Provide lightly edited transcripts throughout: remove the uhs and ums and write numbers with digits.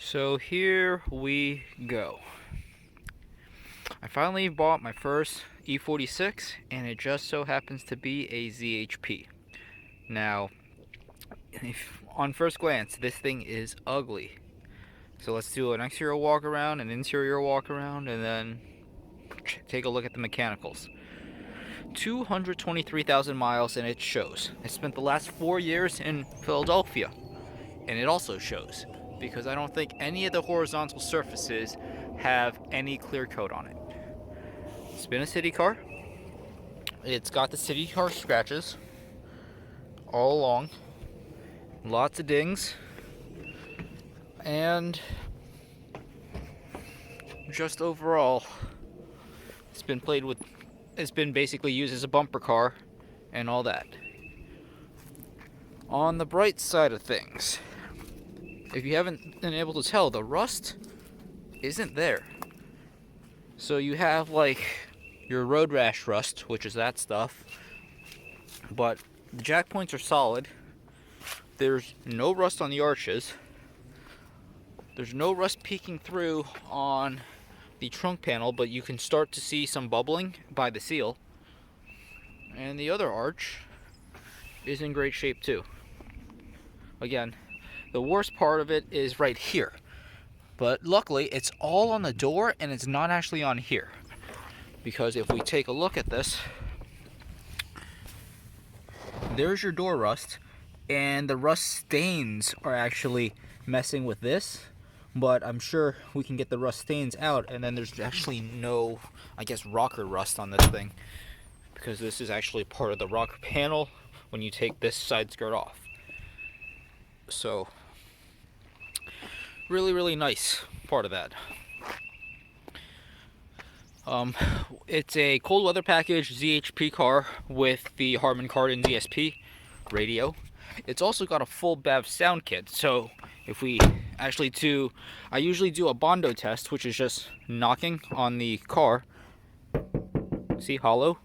So here we go. I finally bought my first E46 and it just so happens to be a ZHP. Now, on first glance, this thing is ugly. So let's do an exterior walk around, an interior walk around, and then take a look at the mechanicals. 223,000 miles and it shows. I spent the last 4 years in Philadelphia and it also shows, because I don't think any of the horizontal surfaces have any clear coat on it. It's been a city car. It's got the city car scratches all along, lots of dings, and just overall it's been basically used as a bumper car and all that. On the bright side of things, if you haven't been able to tell, the rust isn't there. So you have like your road rash rust, which is that stuff, but the jack points are solid. There's no rust on the arches. There's no rust peeking through on the trunk panel, but you can start to see some bubbling by the seal. And the other arch is in great shape too. Again, the worst part of it is right here. But luckily, it's all on the door and it's not actually on here. Because if we take a look at this, there's your door rust, and the rust stains are actually messing with this. But I'm sure we can get the rust stains out, and then there's actually no, I guess, rocker rust on this thing. Because this is actually part of the rocker panel when you take this side skirt off. So, really nice part of that. It's a cold weather package ZHP car with the Harman Kardon DSP radio. It's also got a full BEV sound kit. So if we actually I usually do a Bondo test, which is just knocking on the car. See, hollow?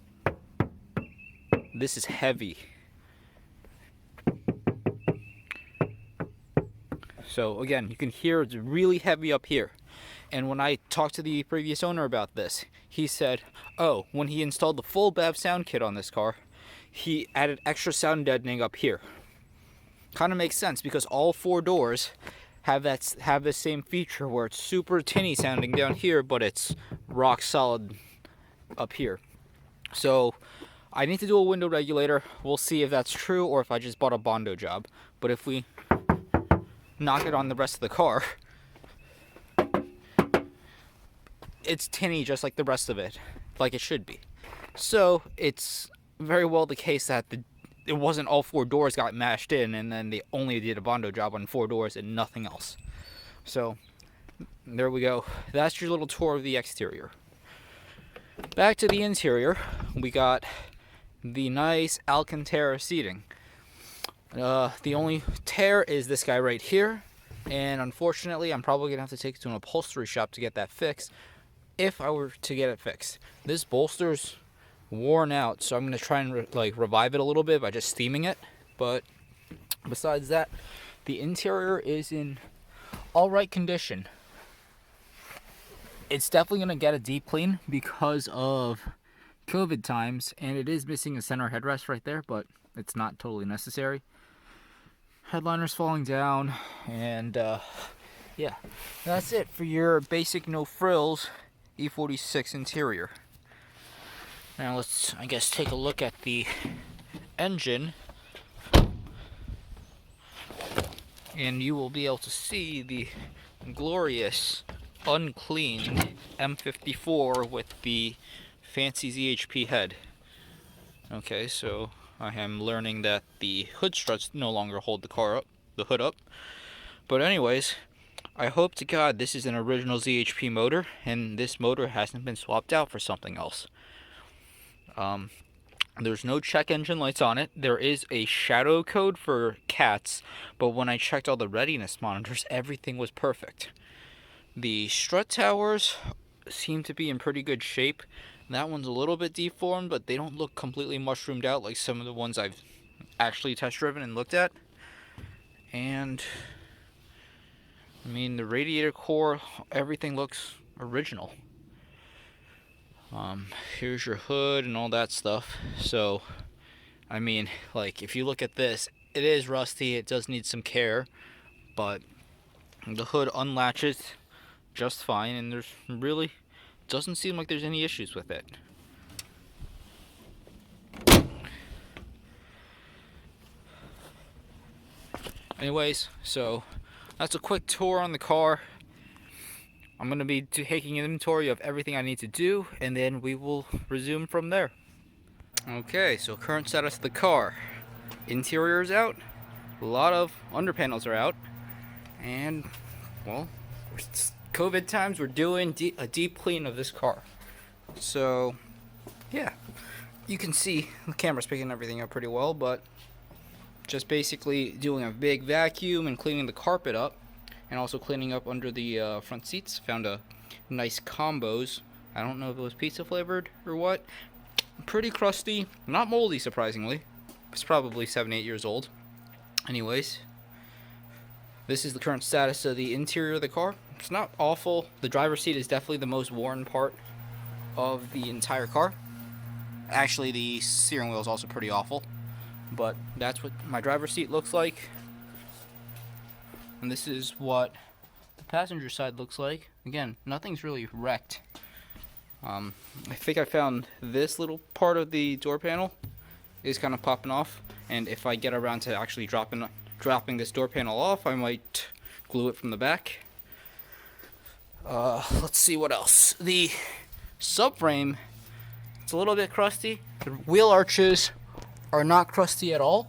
This is heavy. So again, you can hear it's really heavy up here. And when I talked to the previous owner about this, he said, oh, when he installed the full BEV sound kit on this car, he added extra sound deadening up here. Kind of makes sense, because all 4 doors have the same feature where it's super tinny sounding down here, but it's rock solid up here. So I need to do a window regulator. We'll see if that's true or if I just bought a Bondo job. But if we knock it on the rest of the car, it's tinny just like the rest of it, like it should be. So it's very well the case that it wasn't all 4 doors got mashed in and then they only did a Bondo job on 4 doors and nothing else. So there we go. That's your little tour of the exterior. Back to the interior, we got the nice Alcantara seating. The only tear is this guy right here, and unfortunately I'm probably gonna have to take it to an upholstery shop to get that fixed, if I were to get it fixed. This bolster's worn out, so I'm gonna try and revive it a little bit by just steaming it. But besides that, the interior is in all right condition. It's definitely gonna get a deep clean because of COVID times, and it is missing a center headrest right there, but it's not totally necessary. Headliner's falling down, and yeah, that's it for your basic no frills E46 interior. Now let's, I guess, take a look at the engine, and you will be able to see the glorious uncleaned M54 with the fancy ZHP head. Okay, so I am learning that the hood struts no longer hold the hood up. But anyways, I hope to God this is an original ZHP motor and this motor hasn't been swapped out for something else. There's no check engine lights on it. There is a shadow code for cats, but when I checked all the readiness monitors, everything was perfect. The strut towers seem to be in pretty good shape. That one's a little bit deformed, but they don't look completely mushroomed out like some of the ones I've actually test driven and looked at. And I mean, the radiator core, everything looks original. Here's your hood and all that stuff. So, I mean, like, if you look at this, it is rusty. It does need some care, but the hood unlatches just fine, and there's really doesn't seem like there's any issues with it. Anyways, so that's a quick tour on the car. I'm going to be taking inventory of everything I need to do, and then we will resume from there. Okay, so current status of the car. Interior is out. A lot of under panels are out. And, well, it's COVID times, we're doing a deep clean of this car. So, yeah. You can see the camera's picking everything up pretty well, but just basically doing a big vacuum and cleaning the carpet up, and also cleaning up under the front seats. Found a nice combos. I don't know if it was pizza flavored or what. Pretty crusty, not moldy surprisingly. It's probably 7-8 years old. Anyways, this is the current status of the interior of the car. It's not awful. The driver's seat is definitely the most worn part of the entire car. Actually, the steering wheel is also pretty awful. But that's what my driver's seat looks like. And this is what the passenger side looks like. Again, nothing's really wrecked. I think I found this little part of the door panel is kind of popping off. And if I get around to actually dropping this door panel off, I might glue it from the back. Let's see what else. The subframe, it's a little bit crusty. The wheel arches are not crusty at all.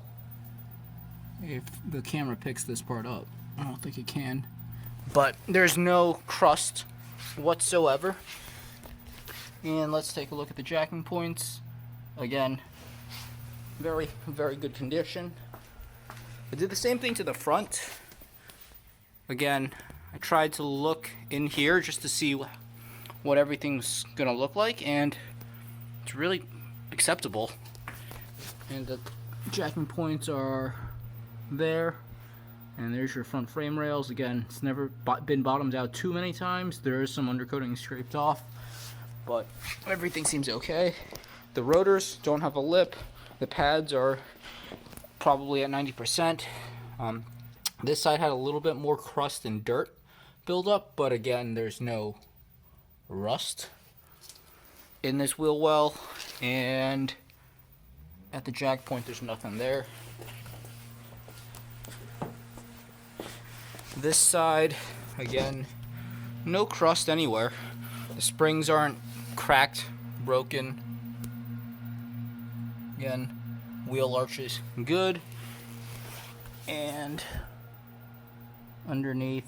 If the camera picks this part up, I don't think it can. But there's no crust whatsoever. And let's take a look at the jacking points. Again, very, very good condition. I did the same thing to the front. Again, I tried to look in here just to see what everything's gonna look like, and it's really acceptable. And the jacking points are there, and there's your front frame rails. Again, it's never been bottomed out too many times. There is some undercoating scraped off, but everything seems okay. The rotors don't have a lip. The pads are probably at 90%. This side had a little bit more crust and dirt buildup, but again, there's no rust in this wheel well, and at the jack point there's nothing there. This side, again, no crust anywhere. The springs aren't cracked, broken. Again, wheel arches good. And underneath,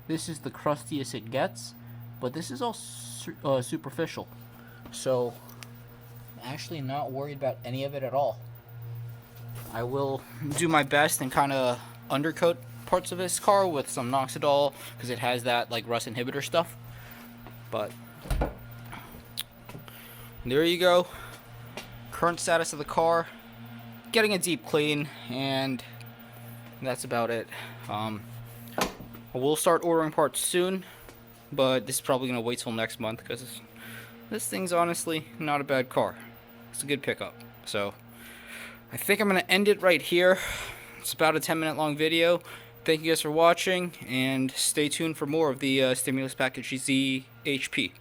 this is the crustiest it gets, but this is all superficial. So I'm actually not worried about any of it at all. I will do my best and kind of undercoat parts of this car with some Noxidol, because it has that like rust inhibitor stuff. But there you go. Current status of the car, getting a deep clean, and that's about it. We'll start ordering parts soon, but this is probably going to wait till next month, because this thing's honestly not a bad car. It's a good pickup. So I think I'm going to end it right here. It's about a 10-minute long video. Thank you guys for watching, and stay tuned for more of the Stimulus Package ZHP.